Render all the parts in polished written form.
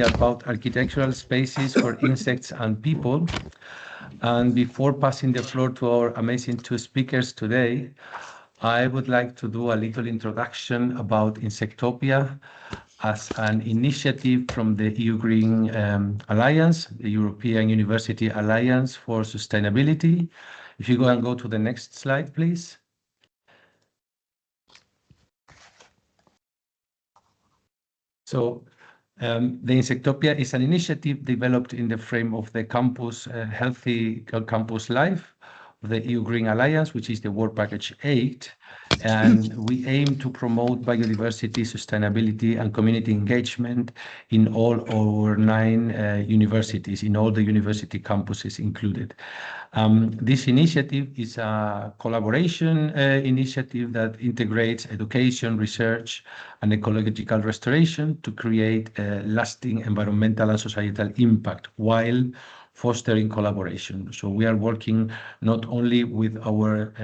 about architectural spaces for insects and people. And before passing the floor to our amazing two speakers today, I would like to do a little introduction about Insectopia as an initiative from the EU Green Alliance, the European University Alliance for Sustainability. If you go to the next slide, please. So the Insectopia is an initiative developed in the frame of the campus Healthy Campus Life of the EU Green Alliance, which is the Work Package 8. And we aim to promote biodiversity, sustainability, and community engagement in all our 9 universities, in all the university campuses included. This initiative is a collaboration initiative that integrates education, research, and ecological restoration to create a lasting environmental and societal impact while fostering collaboration. So we are working not only with our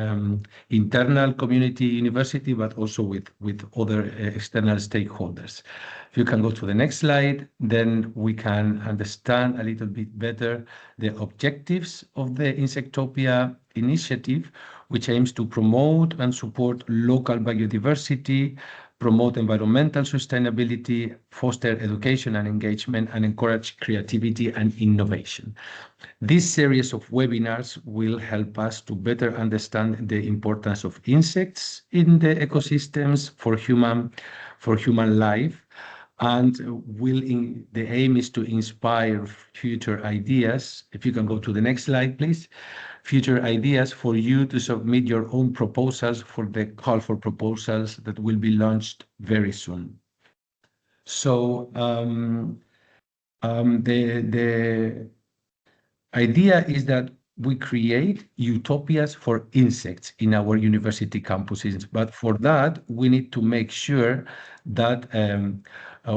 internal community university, but also with other external stakeholders. If you can go to the next slide, then we can understand a little bit better the objectives of the Insectopia initiative, which aims to promote and support local biodiversity, promote environmental sustainability, foster education and engagement, and encourage creativity and innovation. This series of webinars will help us to better understand the importance of insects in the ecosystems for human life, and the aim is to inspire future ideas. If you can go to the next slide, please. Future ideas for you to submit your own proposals for the call for proposals that will be launched very soon. So the idea is that we create utopias for insects in our university campuses, but for that we need to make sure that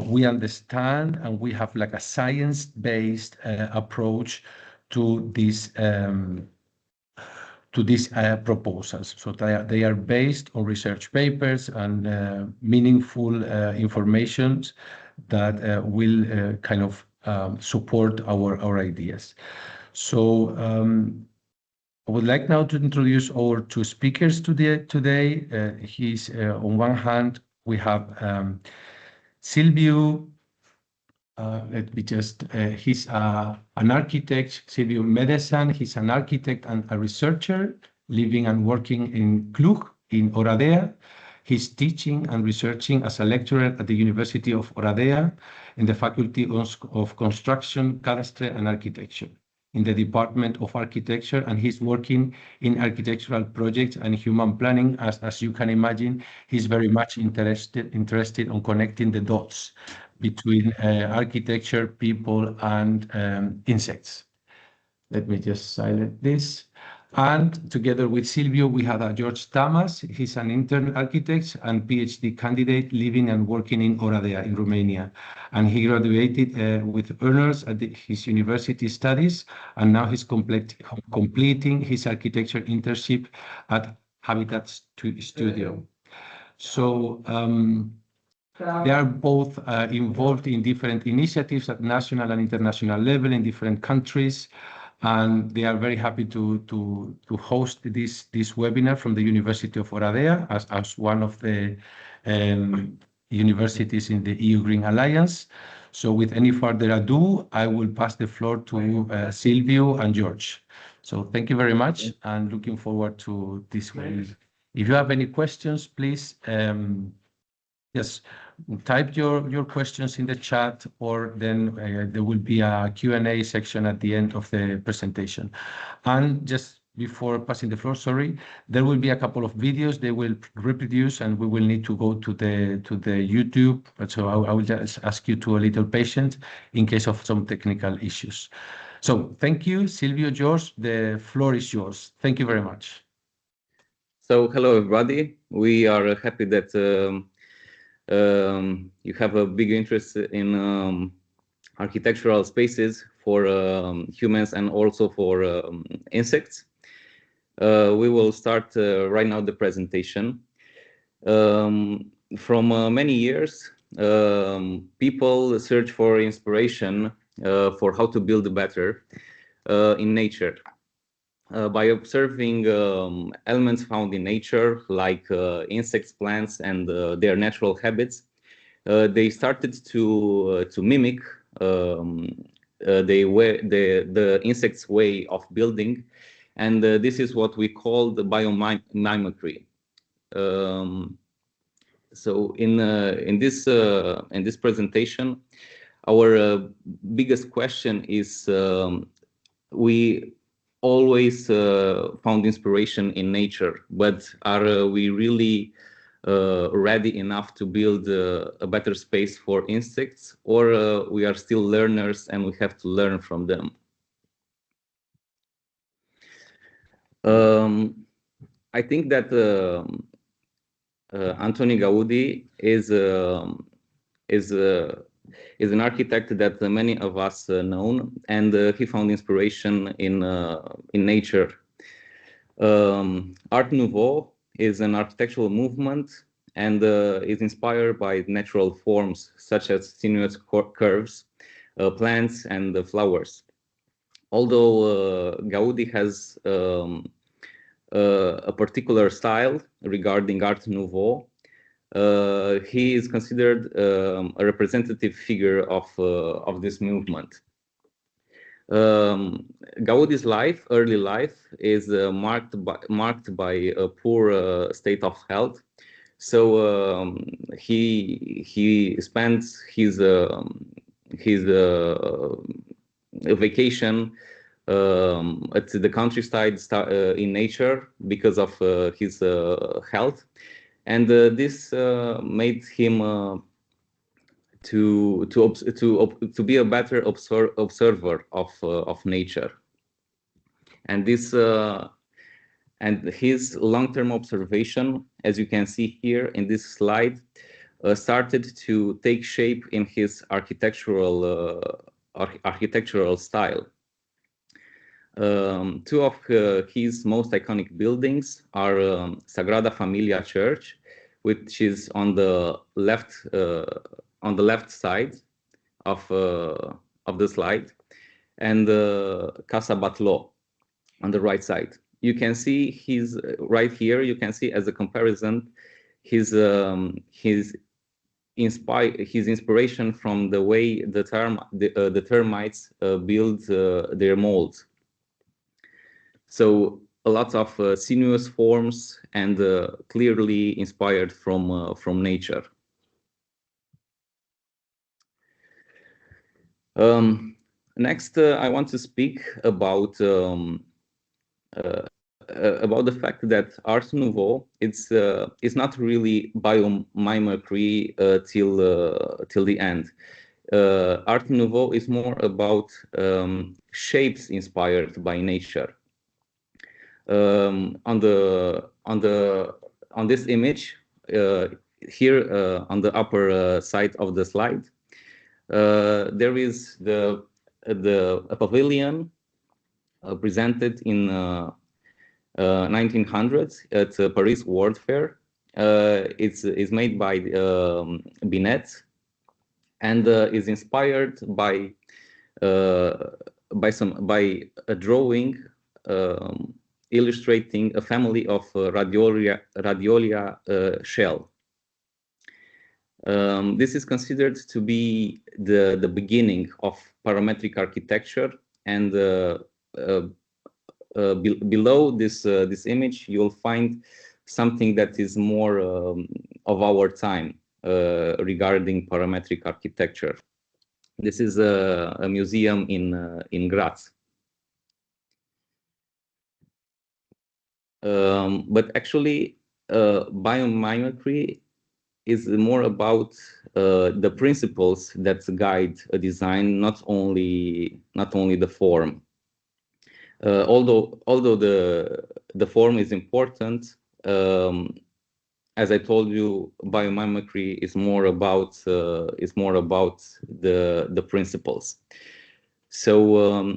we understand and we have like a science-based approach to these proposals. So they are based on research papers and meaningful information that will kind of support our ideas. So I would like now to introduce our two speakers today. On one hand, we have Silviu. Let me just, he's an architect, Silviu Medeșan. He's an architect and a researcher living and working in Cluj, in Oradea. He's teaching and researching as a lecturer at the University of Oradea in the Faculty of Construction, Cadastre and Architecture in the Department of Architecture, and he's working in architectural projects and human planning. As you can imagine, he's very much interested on connecting the dots between architecture, people, and insects. Let me just silence this. And together with Silviu, we have George Tamaș. He's an intern architect and PhD candidate living and working in Oradea in Romania. And he graduated with honors at his university studies, and now he's completing his architecture internship at Habitat Studio. So they are both involved in different initiatives at national and international level in different countries. And they are very happy to host this webinar from the University of Oradea as one of the universities in the EU Green Alliance. So with any further ado, I will pass the floor to Silviu and George. So thank you very much, and looking forward to this webinar. If you have any questions, please just type your questions in the chat, or then there will be a Q&A section at the end of the presentation. And just before passing the floor, sorry, there will be a couple of videos they will reproduce, and we will need to go to the YouTube. So I will just ask you to a little patience in case of some technical issues. So thank you, Silviu, George. The floor is yours. Thank you very much. So hello, everybody. We are happy that you have a big interest in architectural spaces for humans and also for insects. We will start right now the presentation. From many years, people search for inspiration for how to build better in nature. By observing elements found in nature, like insects, plants, and their natural habits, they started to mimic the insect's way of building, and this is what we call the biomimicry. So in this presentation, our biggest question is, we always found inspiration in nature, but are we really ready enough to build a better space for insects, or we are still learners and we have to learn from them? I think that Antoni Gaudi is an architect that many of us know, and he found inspiration in nature. Art Nouveau is an architectural movement and is inspired by natural forms such as sinuous curves, plants, and flowers. Although Gaudi has a particular style regarding Art Nouveau, he is considered a representative figure of this movement. Gaudi's early life, is marked by a poor state of health. So he spent his vacation at the countryside in nature because of his health, and this made him to be a better observer of nature, and this and his long-term observation, as you can see here in this slide, started to take shape in his architectural style. Two of his most iconic buildings are Sagrada Familia Church, which is on the left side of the slide, and Casa Batlló on the right side. You can see right here. You can see as a comparison his inspiration from the way the termites build their molds. So a lot of sinuous forms and clearly inspired from nature. Next, I want to speak about the fact that Art Nouveau is not really biomimicry till the end. Art Nouveau is more about shapes inspired by nature. On this image here on the upper side of the slide, there is a pavilion presented in 1900s at Paris World Fair. It's made by Binet and is inspired by a drawing illustrating a family of Radiolia shell. This is considered to be the beginning of parametric architecture, and below this image you'll find something that is more of our time regarding parametric architecture. This is a museum in Graz. But actually, biomimicry is more about the principles that guide a design, not only the form. Although the form is important, as I told you, biomimicry is more about the principles. So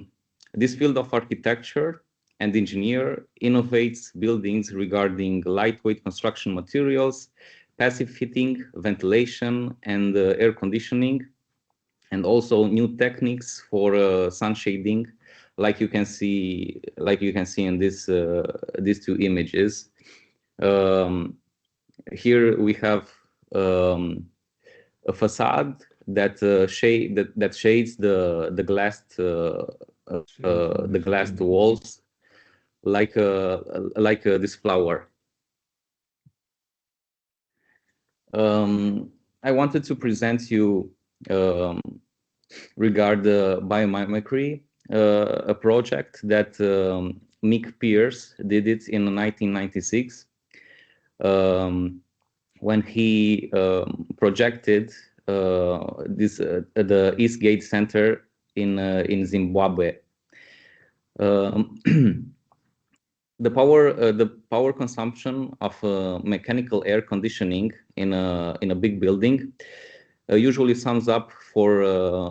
this field of architecture and engineer innovates buildings regarding lightweight construction materials, passive heating, ventilation, and air conditioning, and also new techniques for sun shading, like you can see in this these two images. Here we have a facade that shades the glassed walls like this flower. I wanted to present you regard the biomimicry, a project that Mick Pierce did it in 1996 when he projected the Eastgate Center in Zimbabwe. The power consumption of mechanical air conditioning in a big building usually sums up for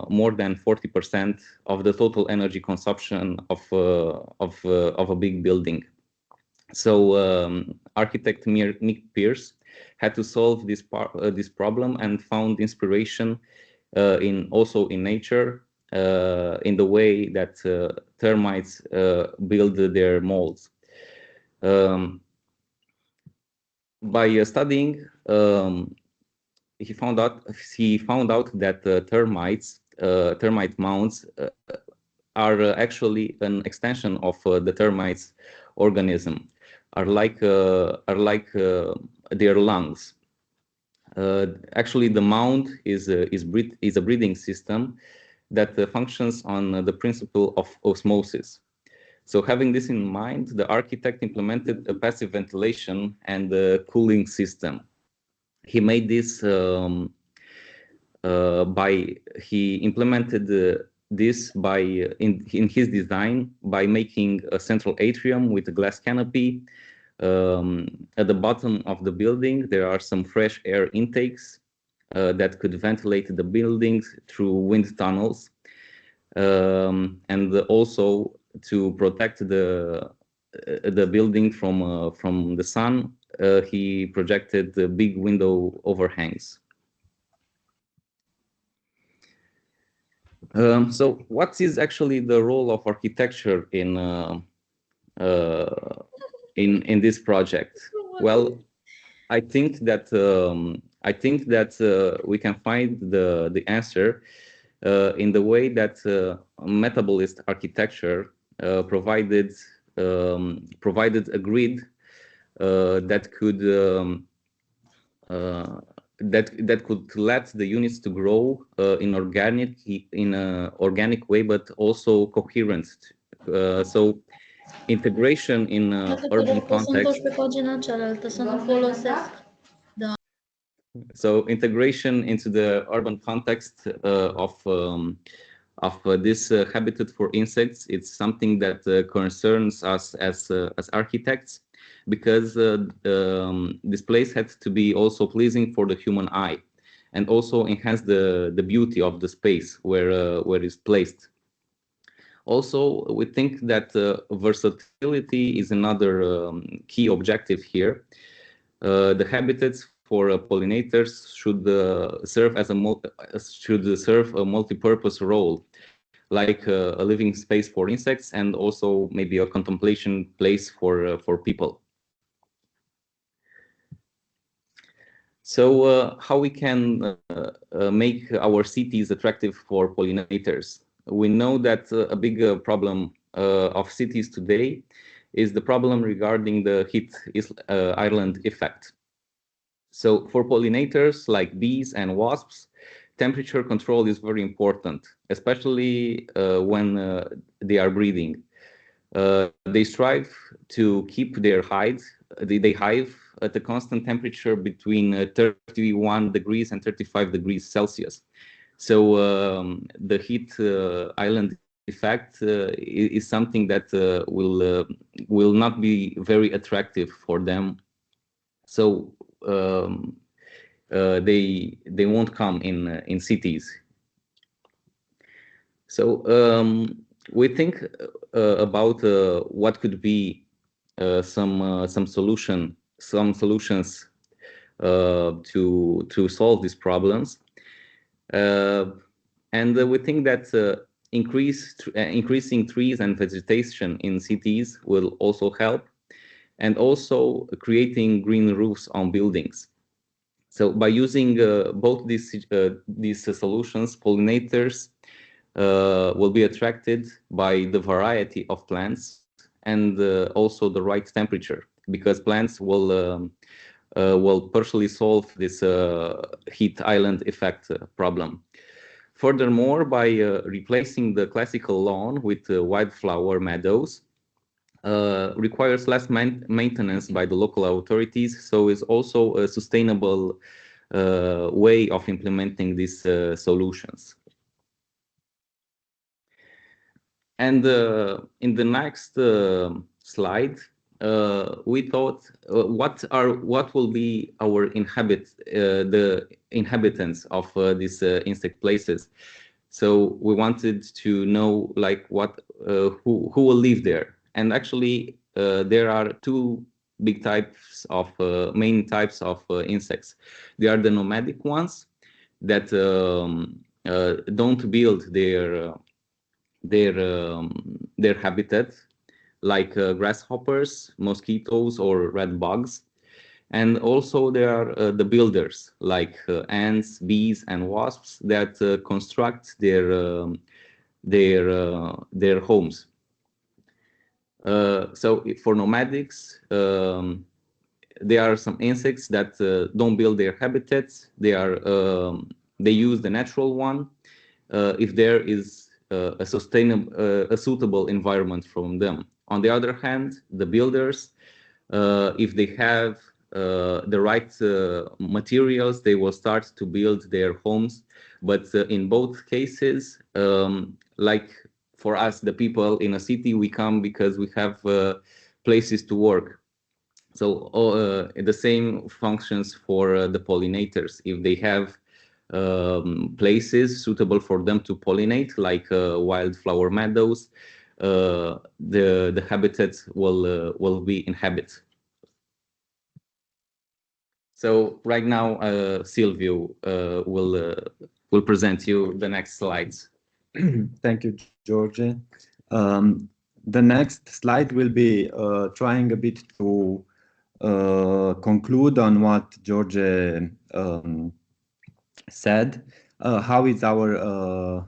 more than 40% of the total energy consumption of a big building. So architect Mick Pierce had to solve this problem and found inspiration also in nature, in the way that termites build their molds. By studying, he found out that termite mounds are actually an extension of the termites' organism, are like their lungs. Actually, the mound is a breathing system that functions on the principle of osmosis. So having this in mind, the architect implemented a passive ventilation and a cooling system. He made this he implemented this in his design by making a central atrium with a glass canopy. At the bottom of the building, there are some fresh air intakes that could ventilate the buildings through wind tunnels, and also to protect the building from the sun. He projected the big window overhangs. So what is actually the role of architecture in this project? Well, I think that we can find the answer in the way that metabolist architecture provided a grid that could let the units to grow in an organic way, but also coherent. So integration in urban context. So integration into the urban context of this habitat for insects, it's something that concerns us as architects, because this place had to be also pleasing for the human eye, and also enhance the beauty of the space where it's placed. Also, we think that versatility is another key objective here. The habitats for pollinators should serve a multi-purpose role, like a living space for insects, and also maybe a contemplation place for people. So how we can make our cities attractive for pollinators? We know that a big problem of cities today is the problem regarding the heat island effect. So for pollinators like bees and wasps, temperature control is very important, especially when they are breeding. They strive to keep their hive at a constant temperature between 31 degrees and 35 degrees Celsius. So the heat island effect is something that will not be very attractive for them. So they won't come in cities. So we think about what could be some solutions to solve these problems. And we think that increasing trees and vegetation in cities will also help, and also creating green roofs on buildings. So by using both these solutions, pollinators will be attracted by the variety of plants and also the right temperature, because plants will partially solve this heat island effect problem. Furthermore, by replacing the classical lawn with wildflower meadows, requires less maintenance by the local authorities, so it's also a sustainable way of implementing these solutions. And in the next slide, we thought, what will be the inhabitants of these insect places? So we wanted to know, like, who will live there. And actually, there are two big types of main types of insects. They are the nomadic ones that don't build their habitat, like grasshoppers, mosquitoes, or red bugs. And also there are the builders, like ants, bees, and wasps that construct their homes. So for nomadics, there are some insects that don't build their habitats. They use the natural one if there is a suitable environment from them. On the other hand, the builders, if they have the right materials, they will start to build their homes. But in both cases, like for us, the people in a city, we come because we have places to work. So the same functions for the pollinators. If they have places suitable for them to pollinate, like wildflower meadows, the habitats will be inhabited. So right now, Silviu will present you the next slides. Thank you, George. The next slide will be trying a bit to conclude on what George said. How is our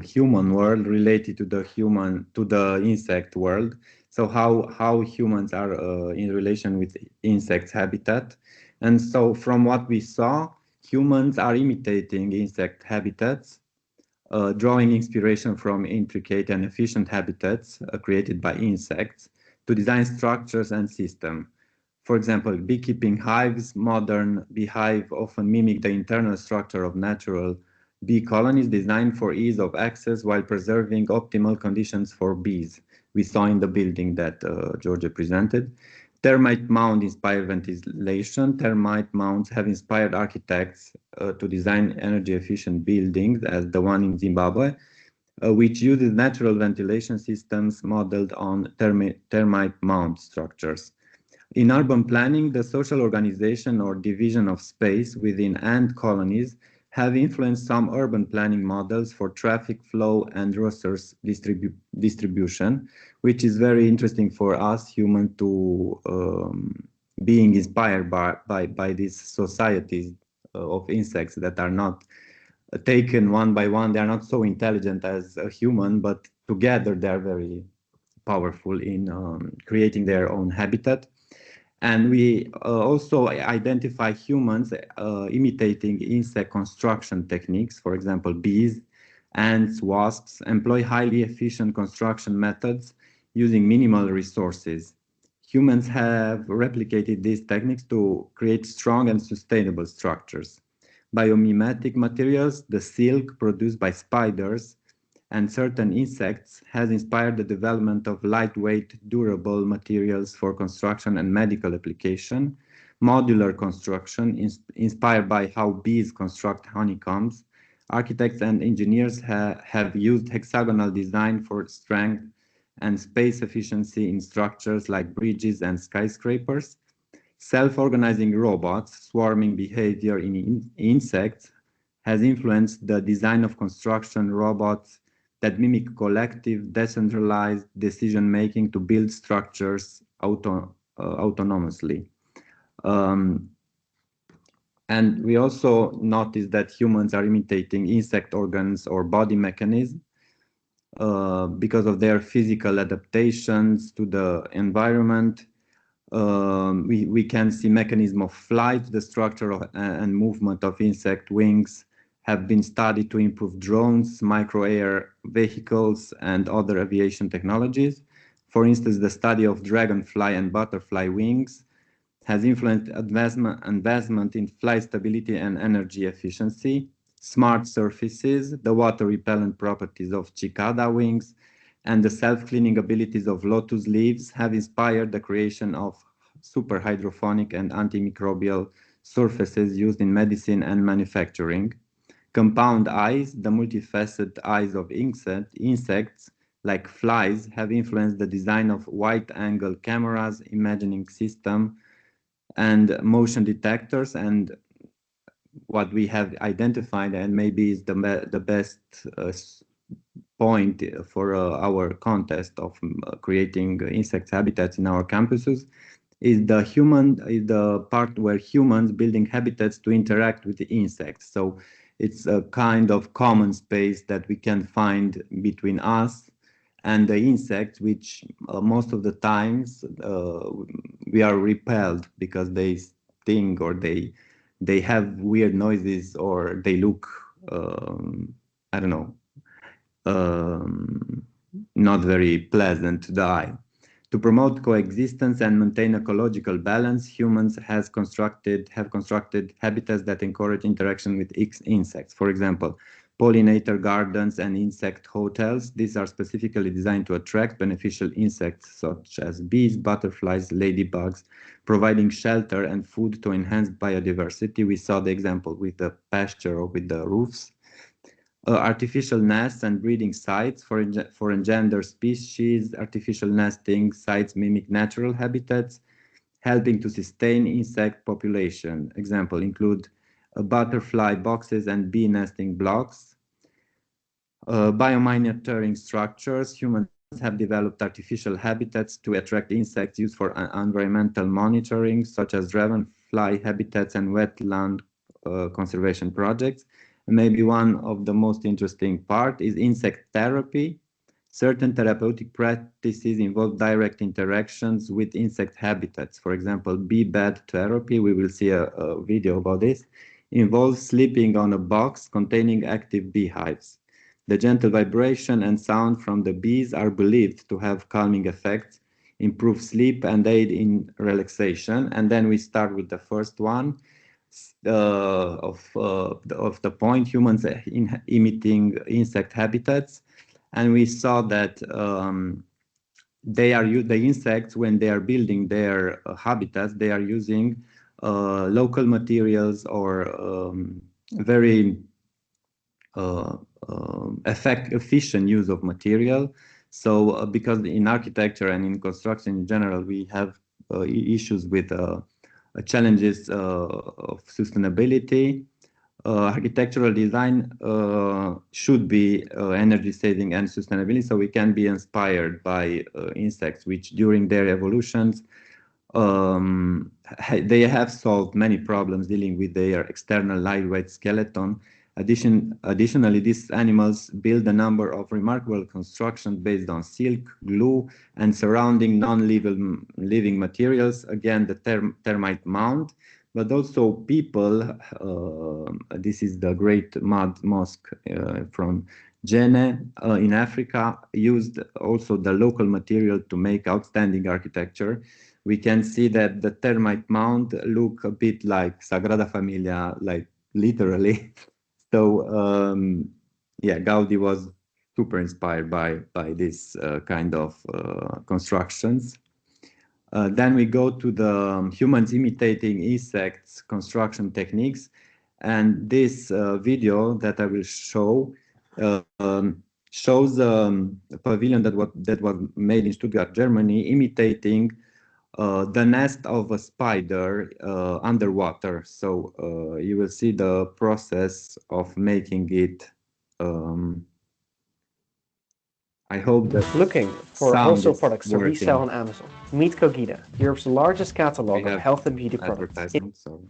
human world related to the insect world? So how humans are in relation with insects' habitat? And so from what we saw, humans are imitating insect habitats, drawing inspiration from intricate and efficient habitats created by insects to design structures and systems. For example, beekeeping hives, modern beehive often mimic the internal structure of natural bee colonies designed for ease of access while preserving optimal conditions for bees. We saw in the building that George presented. Termite mound inspired ventilation. Termite mounds have inspired architects to design energy efficient buildings, as the one in Zimbabwe, which uses natural ventilation systems modeled on termite mound structures. In urban planning, the social organization or division of space within ant colonies have influenced some urban planning models for traffic flow and resource distribution, which is very interesting for us humans to being inspired by these societies of insects that are not taken one by one. They are not so intelligent as a human, but together they are very powerful in creating their own habitat. And we also identify humans imitating insect construction techniques. For example, bees, ants, wasps employ highly efficient construction methods using minimal resources. Humans have replicated these techniques to create strong and sustainable structures. Biomimetic materials, the silk produced by spiders and certain insects, has inspired the development of lightweight, durable materials for construction and medical application. Modular construction, inspired by how bees construct honeycombs. Architects and engineers have used hexagonal design for strength and space efficiency in structures like bridges and skyscrapers. self-organizing robots swarming behavior in insects has influenced the design of construction robots that mimic collective, decentralized decision-making to build structures autonomously. And we also noticed that humans are imitating insect organs or body mechanisms because of their physical adaptations to the environment. We can see mechanism of flight, the structure of, and movement of insect wings have been studied to improve drones, micro-air vehicles, and other aviation technologies. For instance, the study of dragonfly and butterfly wings has influenced advancement in flight stability and energy efficiency. Smart surfaces, the water repellent properties of cicada wings, and the self-cleaning abilities of lotus leaves have inspired the creation of super hydrophonic and antimicrobial surfaces used in medicine and manufacturing. Compound eyes, the multifaceted eyes of insects, like flies, have influenced the design of wide-angle cameras, imaging system, and motion detectors. And what we have identified, and maybe is the best point for our contest of creating insect habitats in our campuses, is the part where humans building habitats to interact with the insects. So it's a kind of common space that we can find between us and the insects, which most of the times we are repelled because they sting or they have weird noises or they look I don't know, not very pleasant to the eye. To promote coexistence and maintain ecological balance, humans have constructed habitats that encourage interaction with insects. For example, pollinator gardens and insect hotels. These are specifically designed to attract beneficial insects such as bees, butterflies, ladybugs, providing shelter and food to enhance biodiversity. We saw the example with the pasture or with the roofs. Artificial nests and breeding sites for engendered species. Artificial nesting sites mimic natural habitats, helping to sustain insect population. Example include butterfly boxes and bee nesting blocks. Biomonitoring structures. Humans have developed artificial habitats to attract insects used for environmental monitoring, such as dragonfly habitats and wetland conservation projects. Maybe one of the most interesting part is insect therapy. Certain therapeutic practices involve direct interactions with insect habitats. For example, bee bed therapy, we will see a video about this, involves sleeping on a box containing active beehives. The gentle vibration and sound from the bees are believed to have calming effects, improve sleep, and aid in relaxation. And then we start with the first one. Of the point, humans imitating insect habitats, and we saw that the insects, when they are building their habitats, they are using local materials or very efficient use of material. So because in architecture and in construction in general, we have issues with challenges of sustainability. Architectural design should be energy saving and sustainability, so we can be inspired by insects, which during their evolutions they have solved many problems dealing with their external lightweight skeleton. Additionally, these animals build a number of remarkable constructions based on silk, glue, and surrounding non-living materials. Again, the termite mound, but also people. This is the Great Mud Mosque from Jenne in Africa, used also the local material to make outstanding architecture. We can see that the termite mound look a bit like Sagrada Familia, like literally. So yeah, Gaudi was super inspired by this kind of constructions. Then we go to the humans imitating insects construction techniques, and this video that I will show shows a pavilion that was made in Stuttgart, Germany, imitating the nest of a spider underwater. So you will see the process of making it. I hope that looking for sound wholesale is products to working. resell on Amazon. Meet Cogita, Europe's largest catalog We of have health and beauty products. advertisement, so.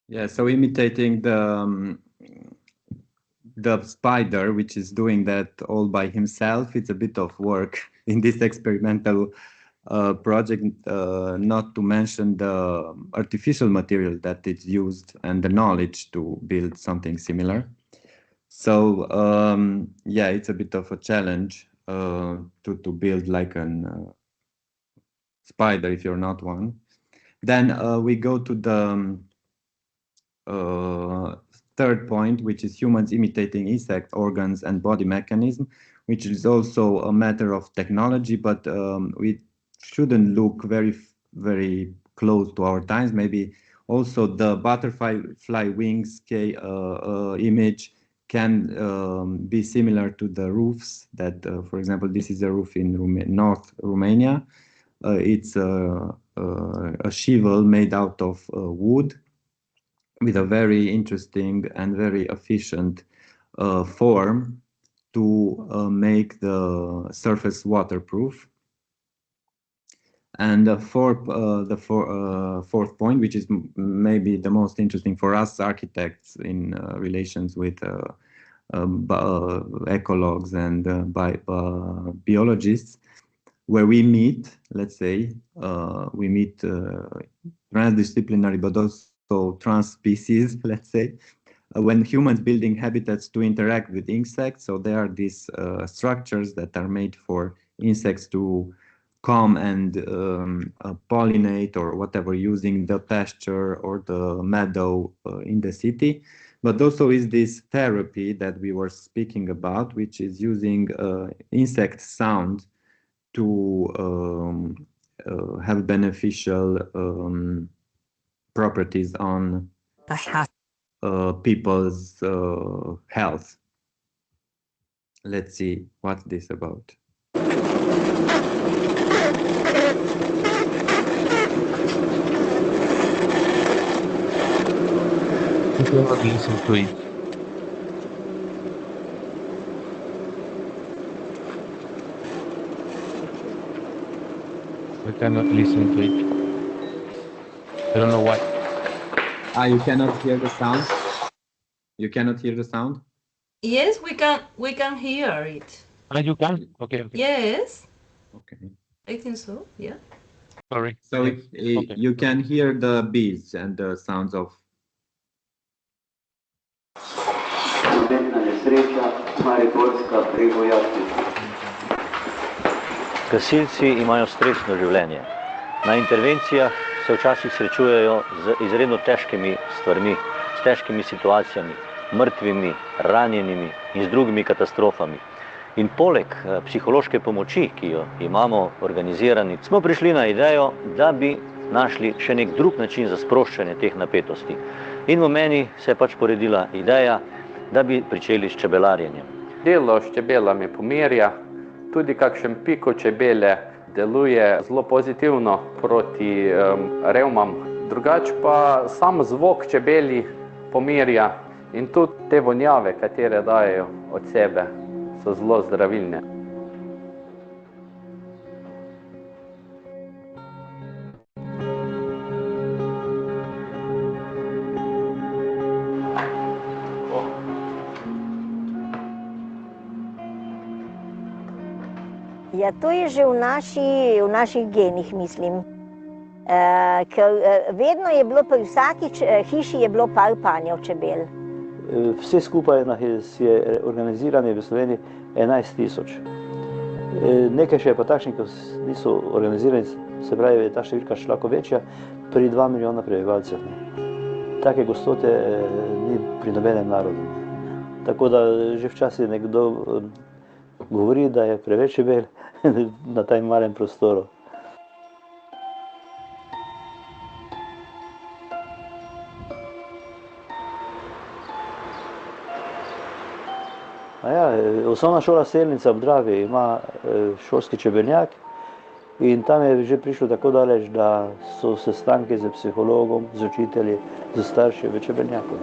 Yeah, so imitating the spider, which is doing that all by himself, it's a bit of work in this experimental project, not to mention the artificial material that is used and the knowledge to build something similar. So yeah, it's a bit of a challenge to build like a spider if you're not one. Then we go to the third point, which is humans imitating insect organs and body mechanism, which is also a matter of technology, but we shouldn't look very close to our times. Maybe also the butterfly wings image can be similar to the roofs that, for example, this is a roof in North Romania. It's a shevel made out of wood, with a very interesting and very efficient form to make the surface waterproof. And the fourth point, which is maybe the most interesting for us architects in relations with ecologists and biologists, where we meet, let's say, we meet transdisciplinary, but also trans species, let's say, when humans building habitats to interact with insects. So there are these structures that are made for insects to come and pollinate or whatever, using the pasture or the meadow in the city. But also is this therapy that we were speaking about, which is using insect sound to have beneficial properties on people's health. Let's see what's this about. We cannot listen to it. We cannot listen to it. I don't know why. You cannot hear the sound? You cannot hear the sound? Yes, we can hear it. You can? Okay. Yes, Okay. I think so, yeah. Sorry. So Okay. you can hear the bees and the sounds of... Gasilci imajo stresno življenje. Na intervencijah se včasih srečujejo z izredno težkimi stvarmi, s težkimi situacijami, mrtvimi, ranjenimi in z drugimi katastrofami. In poleg psihološke pomoči, ki jo imamo organizirani, smo prišli na idejo, da bi našli še nek drug način za sproščanje teh napetosti. In v meni se je pač poredila ideja, da bi pričeli s čebelarjenjem. Delo s čebelami pomirja, tudi kakšen piko čebele deluje zelo pozitivno proti revmam. Drugače pa sam zvok čebeli pomirja in tudi te vonjave, katere dajejo od sebe, so zelo zdravilne. Ja, to je že v naših genih, mislim. Ker vedno je bilo, pri vsaki hiši je bilo par panjev čebel. Vse skupaj je organizirane v Sloveniji 11 000. Nekaj še je pa takšnih, ki niso organizirani, se pravi, je ta številka šlako večja, pri 2 milijona prebivalcev. Take gostote ni pri nobenem narodu. Tako da že včasih nekdo govori, da je preveč čebel na tem malem prostoru. Osnovna šola Selnica ob Dravi ima šolski čebelnjak in tam je že prišlo tako daleč, da so sestanki z psihologom, z učitelji, z starši v čebelnjaku.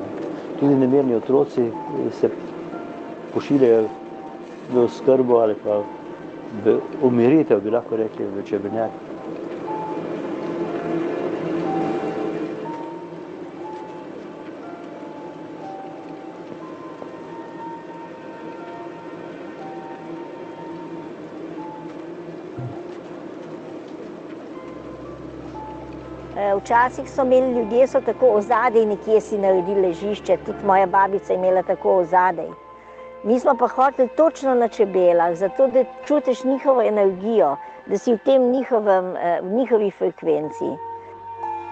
Tudi nemirni otroci se pošiljajo v oskrbo ali pa v umiritev, bi lahko rekli, v čebelnjak. Včasih so imeli ljudje, so tako ozadej nekje si naredili ležišče, tudi moja babica je imela tako ozadej. Mi smo pa hoteli točno na čebelah, zato da čutiš njihovo energijo, da si v tem njihovi frekvenciji.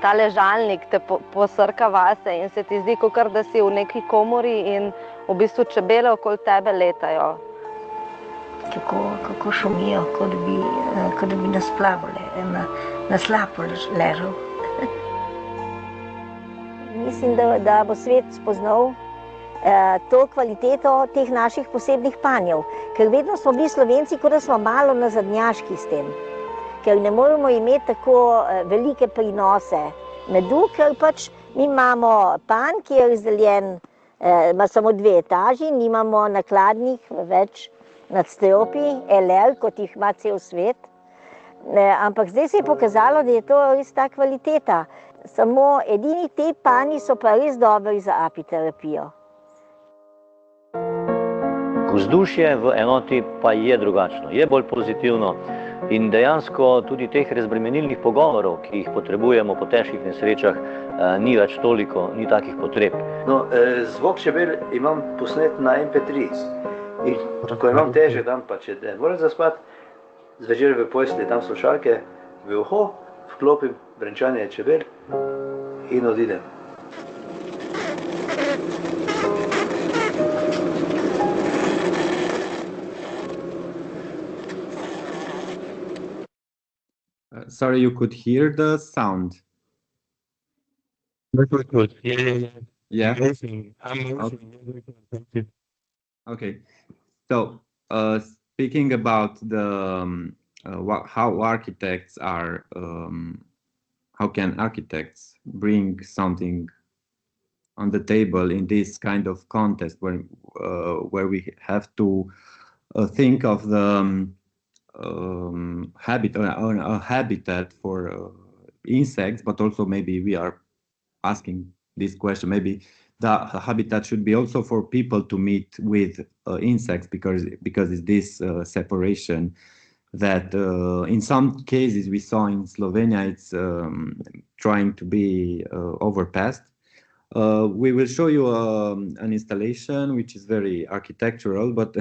Ta ležalnik te posrka vase in se ti zdi, kot da si v neki komori in v bistvu čebele okoli tebe letajo. Kako šumijo, kot da bi na slapu ležal. Mislim, da bo svet spoznal to kvaliteto teh naših posebnih panjev, ker vedno smo bili Slovenci, kot da smo malo nazadnjaški s tem, ker ne moremo imeti tako velike prinose medu, ker pač mi imamo panj, ki je razdeljen, ima samo 2 etaži, nimamo nakladnih več nadstropij, LL, kot jih ima cel svet, ampak zdaj se je pokazalo, da je to res ta kvaliteta. Samo edini te panji so pa res dobri za apiterapijo. Vzdušje v enoti pa je drugačno, je bolj pozitivno. In dejansko tudi teh razbremenilnih pogovorov, ki jih potrebujemo po težkih nesrečah, ni več toliko, ni takih potreb. No, zvok čebel imam posnet na MP3 in ko imam težek dan, pa če ne moram zaspati, zvečer v postelji dam slušalke v uho, vklopim brenčanje čebel in odidem. Sorry, you could hear the sound. Very good. Yeah. Yeah. Amazing. Okay. Okay. So, speaking about the how architects are, how can architects bring something on the table in this kind of contest where we have to think of the habitat for insects, but also maybe we are asking this question, maybe the habitat should be also for people to meet with insects, because it's this separation that in some cases we saw in Slovenia, it's trying to be overpassed. We will show you an installation which is very architectural, but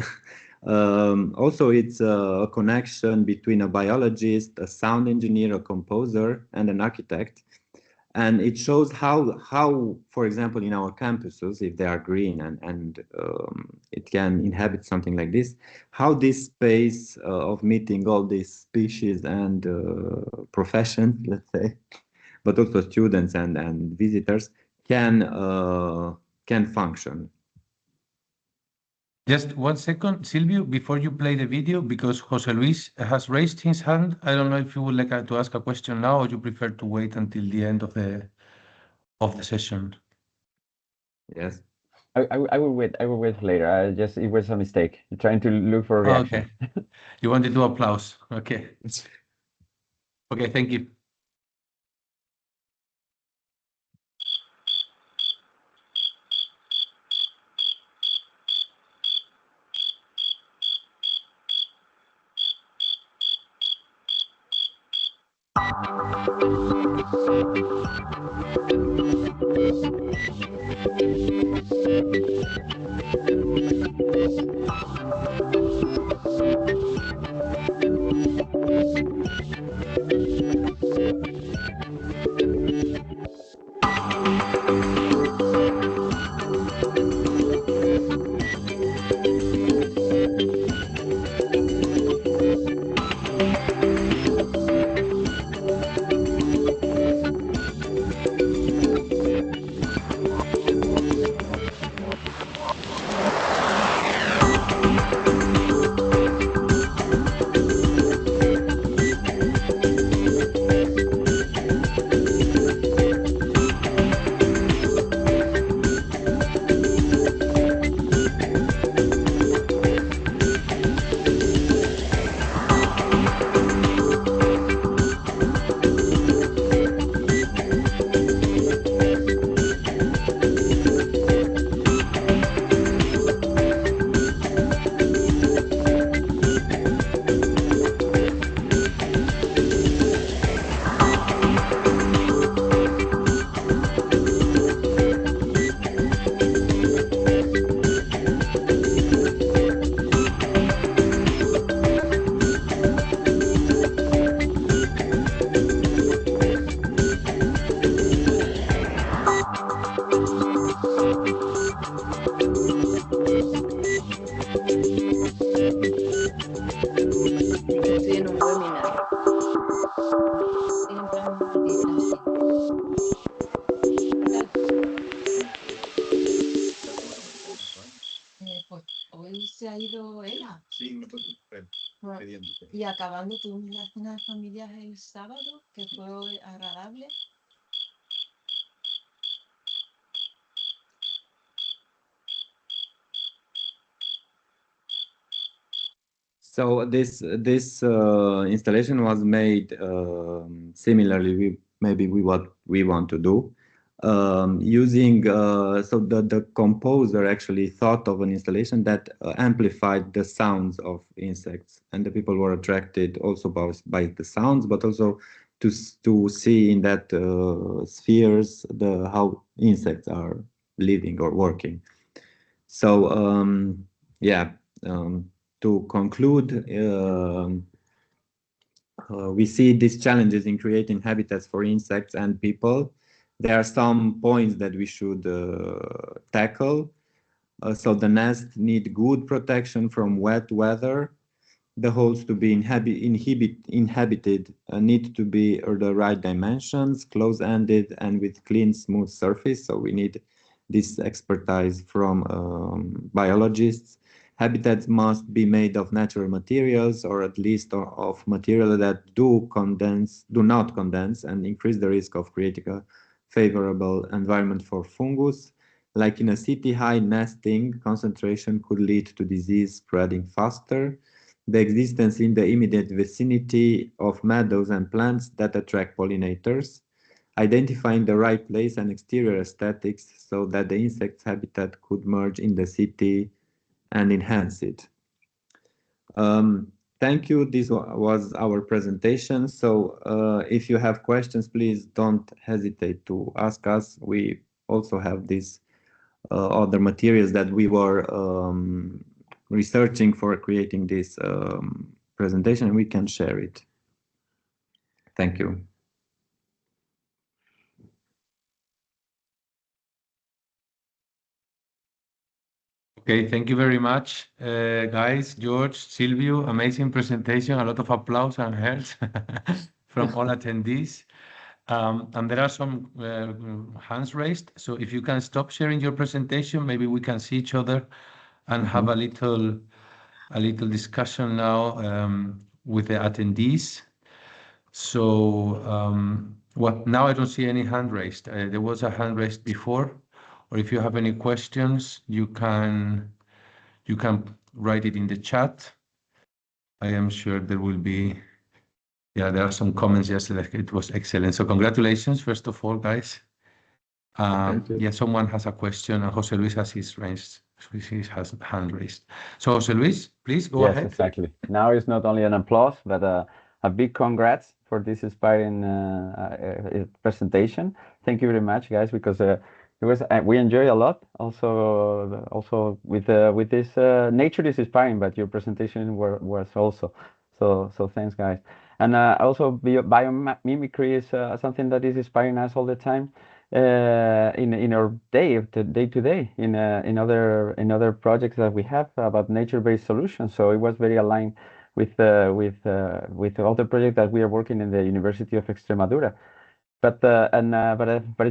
also it's a connection between a biologist, a sound engineer, a composer, and an architect. And it shows how, for example, in our campuses, if they are green and it can inhabit something like this, how this space of meeting all these species and professions, let's say, but also students and visitors can function. Just 1 second, Silviu, before you play the video, because Jose Luis has raised his hand. I don't know if you would like to ask a question now, or you prefer to wait until the end of the session. Yes. I will wait. I will wait later. It was a mistake. I'm trying to look for a reaction. Okay. You wanted to applause. Okay. Okay, thank you. Y acabando tuvimos la cena de familias el sábado, que fue agradable. So this installation was made similarly maybe what we want to do. using so the composer actually thought of an installation that amplified the sounds of insects, and the people were attracted also by the sounds, but also to see in that spheres how insects are living or working. So to conclude, we see these challenges in creating habitats for insects and people. There are some points that we should tackle. So the nests need good protection from wet weather. The holes to be inhabited need to be the right dimensions, close-ended and with clean, smooth surface. So we need this expertise from biologists. Habitats must be made of natural materials, or at least of material that do not condense and increase the risk of creating a favorable environment for fungus. Like in a city, high nesting concentration could lead to disease spreading faster. The existence in the immediate vicinity of meadows and plants that attract pollinators. Identifying the right place and exterior aesthetics so that the insect's habitat could merge in the city and enhance it. Thank you. This was our presentation. So if you have questions, please don't hesitate to ask us. We also have these other materials that we were researching for creating this presentation, and we can share it. Thank you. Okay, thank you very much, guys. George, Silviu, amazing presentation, a lot of applause and hearts from all attendees. And there are some hands raised, so if you can stop sharing your presentation, maybe we can see each other and have a little discussion now with the attendees. So well, now I don't see any hand raised. There was a hand raised before. Or if you have any questions, you can write it in the chat. I am sure there will be, there are some comments yesterday. It was excellent. So congratulations, first of all, guys. Yeah, someone has a question, and Jose Luis has his hand raised. So Jose Luis, please go ahead. Yes, exactly. Now it's not only an applause, but a big congrats for this inspiring presentation. Thank you very much, guys, because we enjoy a lot. Also with this nature is inspiring, but your presentation was also so thanks, guys. And also biomimicry is something that is inspiring us all the time in our day to day in other projects that we have about nature-based solutions. So it was very aligned with all the projects that we are working in the University of Extremadura. But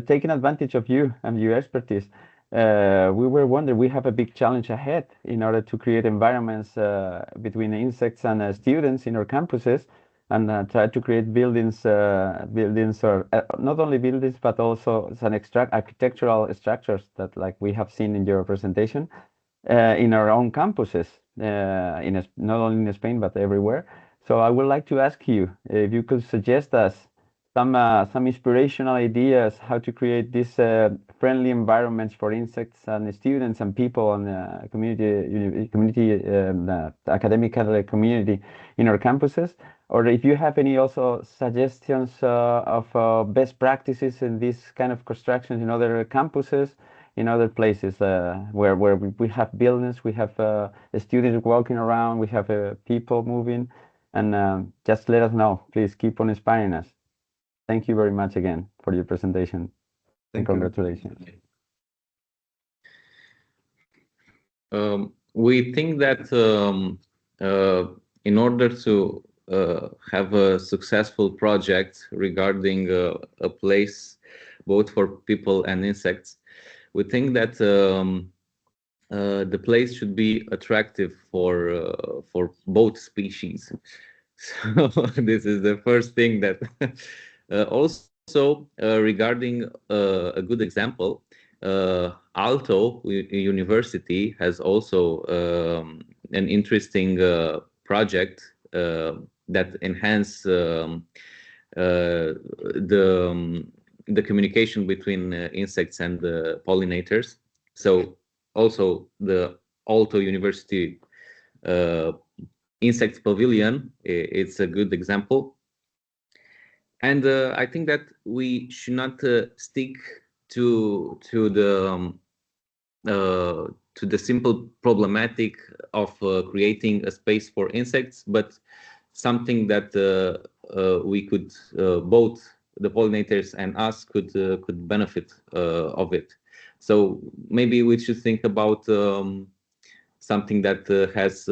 taking advantage of you and your expertise, we were wondering, we have a big challenge ahead in order to create environments between insects and students in our campuses, and try to create buildings or not only buildings, but also some architectural structures that, like we have seen in your presentation, in our own campuses, not only in Spain, but everywhere. So I would like to ask you if you could suggest us some inspirational ideas how to create these friendly environments for insects and students and people and academic community in our campuses, or if you have any also suggestions of best practices in this kind of constructions in other campuses, in other places where we have buildings, we have students walking around, we have people moving, and just let us know. Please keep on inspiring us. Thank you very much again for your presentation. And congratulations. We think that in order to have a successful project regarding a place both for people and insects, we think that the place should be attractive for both species. So this is the first thing that also regarding a good example, Aalto University has also an interesting project that enhance the the communication between insects and the pollinators. So also the Aalto University Insects Pavilion, it's a good example. And I think that we should not stick to the simple problematic of creating a space for insects, but something that we could both the pollinators and us could benefit of it. So maybe we should think about something that has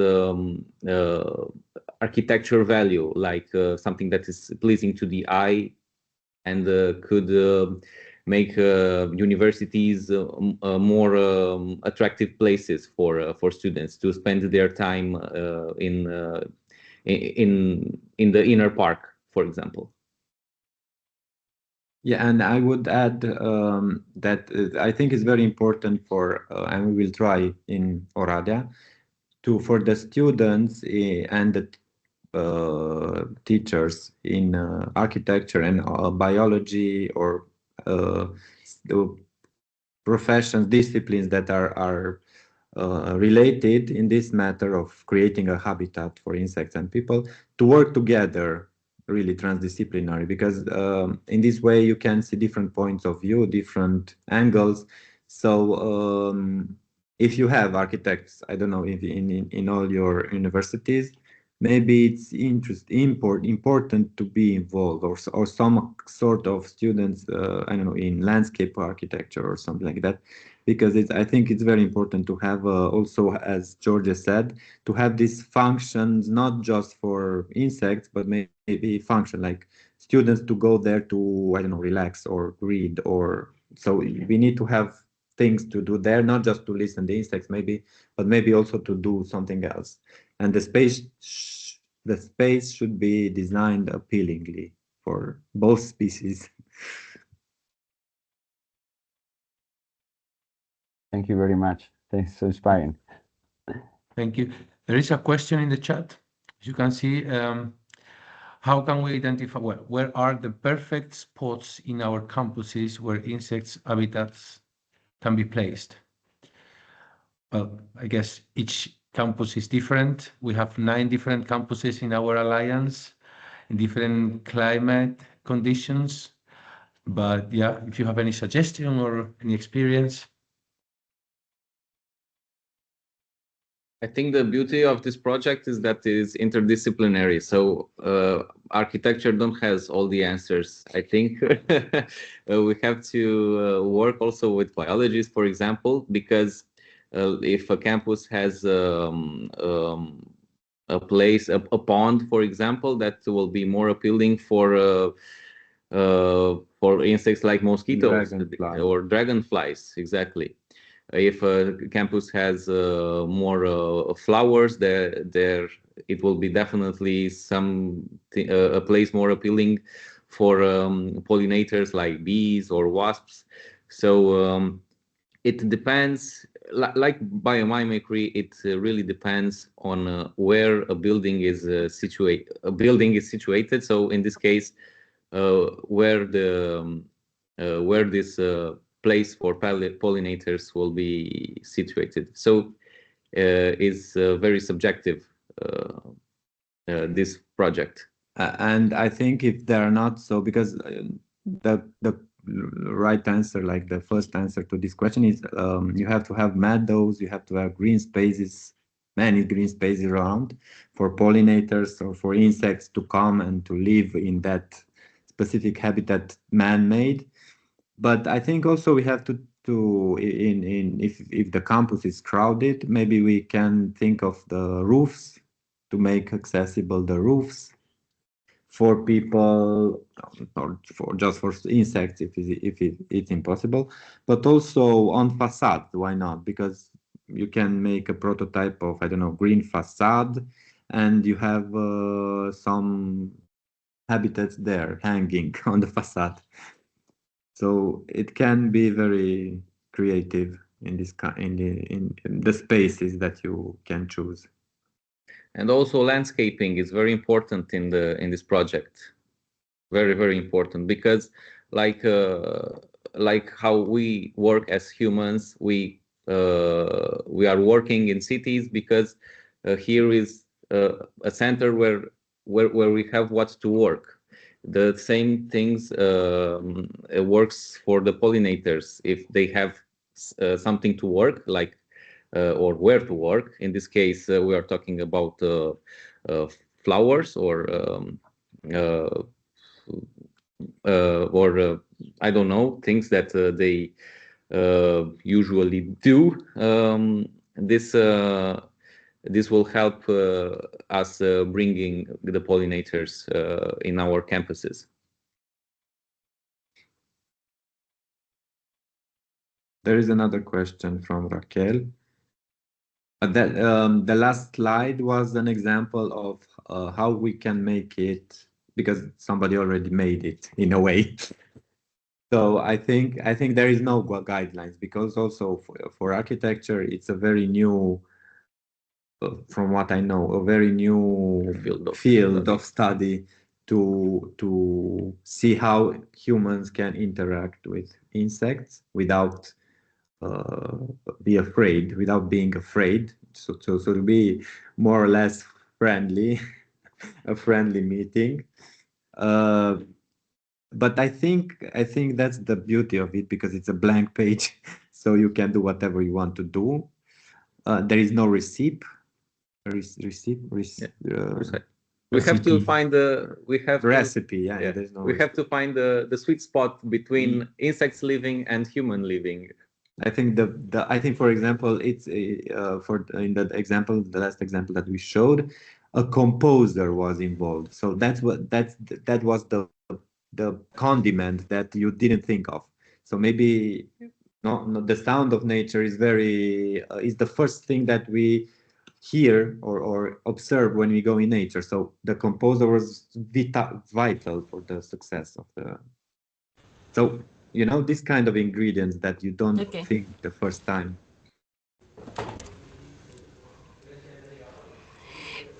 architecture value, like something that is pleasing to the eye and could make universities more attractive places for students to spend their time in the inner park, for example. Yeah, and I would add that I think it's very important for, and we will try in Oradea, for the students and the teachers in architecture and biology or the professions, disciplines that are related in this matter of creating a habitat for insects and people to work together, really transdisciplinary, because in this way you can see different points of view, different angles. So if you have architects, I don't know if in all your universities, maybe it's important to be involved, or some sort of students, I don't know, in landscape architecture or something like that, because I think it's very important to have also, as George said, to have these functions not just for insects, but maybe function like students to go there to, I don't know, relax or read, or so we need to have things to do there, not just to listen to insects maybe, but maybe also to do something else. And the space should be designed appealingly for both species. Thank you very much. Thanks, so inspiring. Thank you. There is a question in the chat. As you can see, how can we identify where are the perfect spots in our campuses where insects habitats can be placed? Well, I guess each campus is different. We have 9 different campuses in our alliance in different climate conditions. But yeah, if you have any suggestion or any experience. I think the beauty of this project is that it is interdisciplinary. So architecture don't has all the answers. I think we have to work also with biologists, for example, because if a campus has a place, a pond, for example, that will be more appealing for insects like mosquitoes or dragonflies, exactly. If a campus has more flowers, there it will be definitely a place more appealing for pollinators like bees or wasps. So it depends. Like biomimicry, it really depends on where a building is situated. So in this case, where this place for pollinators will be situated. So is very subjective, this project. And I think if there are not, so because the right answer, like the first answer to this question is you have to have meadows, you have to have green spaces, many green spaces around for pollinators or for insects to come and to live in that specific habitat man-made. But I think also we have to if the campus is crowded, maybe we can think of the roofs, to make accessible the roofs for people, or just for insects if it's impossible, but also on facade. Why not? Because you can make a prototype of, I don't know, green facade, and you have some habitats there hanging on the facade. So it can be very creative in this in the spaces that you can choose. And also landscaping is very important in this project. Very, very important, because like how we work as humans. We are working in cities because here is a center where we have what to work. The same things works for the pollinators. If they have something to work, like or where to work. In this case, we are talking about flowers or I don't know, things that they usually do. This will help us bringing the pollinators in our campuses. There is another question from Raquel. The last slide was an example of how we can make it, because somebody already made it in a way. So I think there is no guidelines, because also for architecture it's a very new, from what I know, a very new field of study to see how humans can interact with insects without being afraid. So to be more or less friendly, a friendly meeting. But I think that's the beauty of it, because it's a blank page, so you can do whatever you want to do. There is no recipe. We have to find recipe. There's no we recipe. have to find the sweet spot between insects living and human living. I think I think, for example, it's in the last example that we showed, a composer was involved. So that was the condiment that you didn't think of. So maybe the sound of nature is is the first thing that we hear or observe when we go in nature. So the composer was vital for the success of the. So this kind of ingredients that you don't think the first time.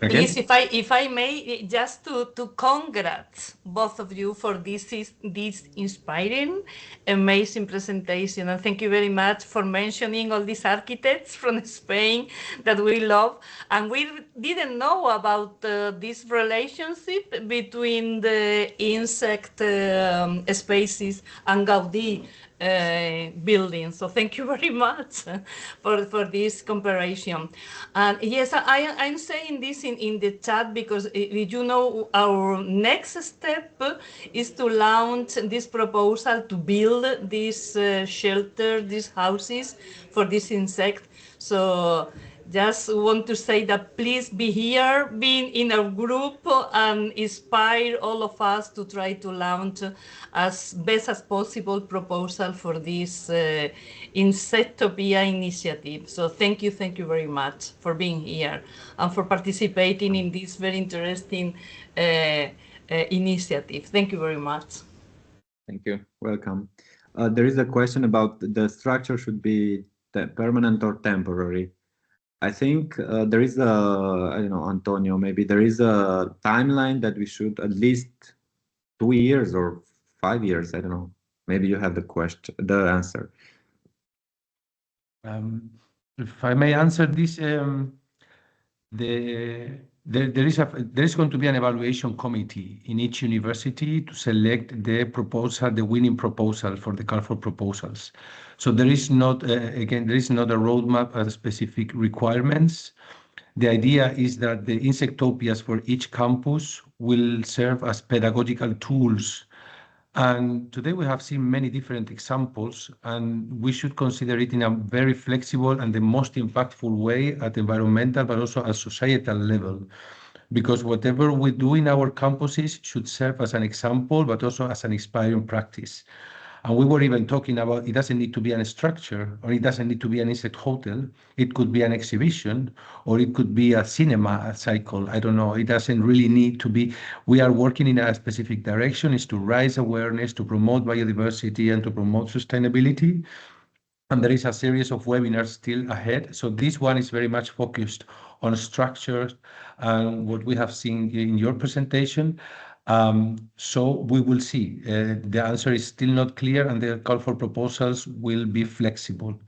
Please, if I may, just to congrats both of you for this inspiring, amazing presentation, and thank you very much for mentioning all these architects from Spain that we love. And we didn't know about this relationship between the insect species and Gaudí building. So thank you very much for this comparison. And yes, I'm saying this in the chat because our next step is to launch this proposal to build this shelter, these houses for this insect. So just want to say that please be here, being in a group, and inspire all of us to try to launch as best as possible proposal for this Insectopia initiative. So thank you very much for being here and for participating in this very interesting initiative. Thank you very much. Thank you. Welcome. There is a question about the structure should be permanent or temporary. I think there is I don't know, Antonio, maybe there is a timeline that we should at least 2 years or 5 years. I don't know. Maybe you have the answer. If I may answer this, there is going to be an evaluation committee in each university to select the winning proposal for the call for proposals. So there is not, again, there is not a roadmap of specific requirements. The idea is that the Insectopias for each campus will serve as pedagogical tools. And today we have seen many different examples, and we should consider it in a very flexible and the most impactful way at environmental, but also at societal level. Because whatever we do in our campuses should serve as an example, but also as an inspiring practice. And we were even talking about it doesn't need to be a structure, or it doesn't need to be an insect hotel. It could be an exhibition, or it could be a cinema cycle. I don't know. It doesn't really need to be. We are working in a specific direction, is to raise awareness, to promote biodiversity, and to promote sustainability. And there is a series of webinars still ahead. So this one is very much focused on structures and what we have seen in your presentation. So we will see. The answer is still not clear, and the call for proposals will be flexible.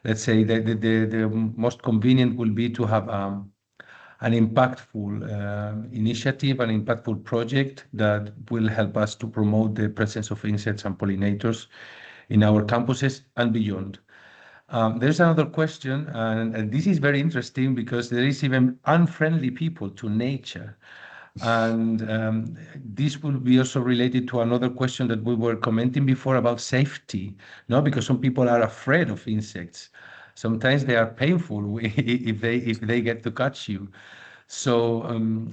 Let's say that the most convenient will be to have an impactful initiative, an impactful project that will help us to promote the presence of insects and pollinators in our campuses and beyond. There's another question, and this is very interesting because there is even unfriendly people to nature. And this will be also related to another question that we were commenting before about safety, no? Because some people are afraid of insects. Sometimes they are painful if they get to catch you. So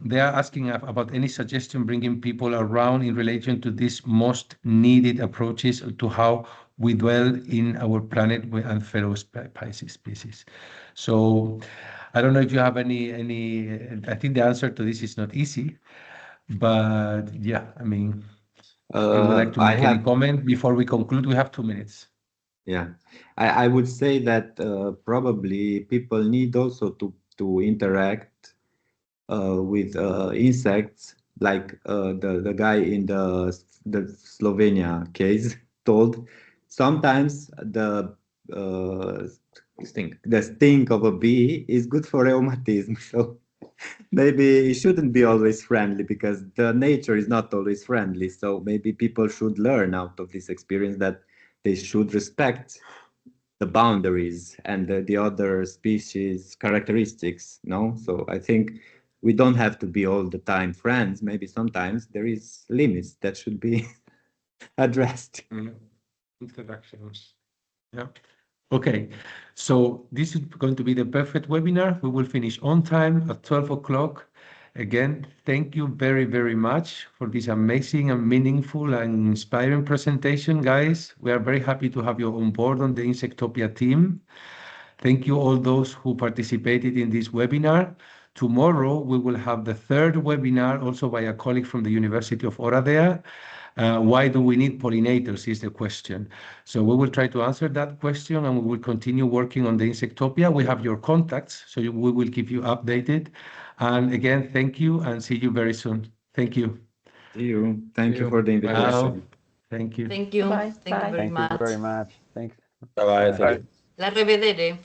they are asking about any suggestion bringing people around in relation to these most needed approaches to how we dwell in our planet and fellow species. So I don't know if you have any. I think the answer to this is not easy, but yeah, I mean, you would like to make any comment before we conclude? We have 2 minutes. Yeah, I would say that probably people need also to interact with insects, like the guy in the Slovenia case told. Sometimes the sting of a bee is good for rheumatism. So maybe it shouldn't be always friendly, because the nature is not always friendly. So maybe people should learn out of this experience that they should respect the boundaries and the other species characteristics. No, so I think we don't have to be all the time friends. Maybe sometimes there is limits that should be addressed. Introductions. Yeah. Okay, so this is going to be the perfect webinar. We will finish on time at 12 o'clock. Again, thank you very, very much for this amazing and meaningful and inspiring presentation, guys. We are very happy to have you on board on the Insectopia team. Thank you all those who participated in this webinar. Tomorrow, we will have the third webinar, also by a colleague from the University of Oradea. Why do we need pollinators is the question. So we will try to answer that question, and we will continue working on the Insectopia. We have your contacts, so we will keep you updated. And again, thank you, and see you very soon. Thank you. See you. Thank you for the invitation. Thank you. Thank you. Bye. Thank you very Thank much. you very much. Thanks. Bye-bye. La rivedere.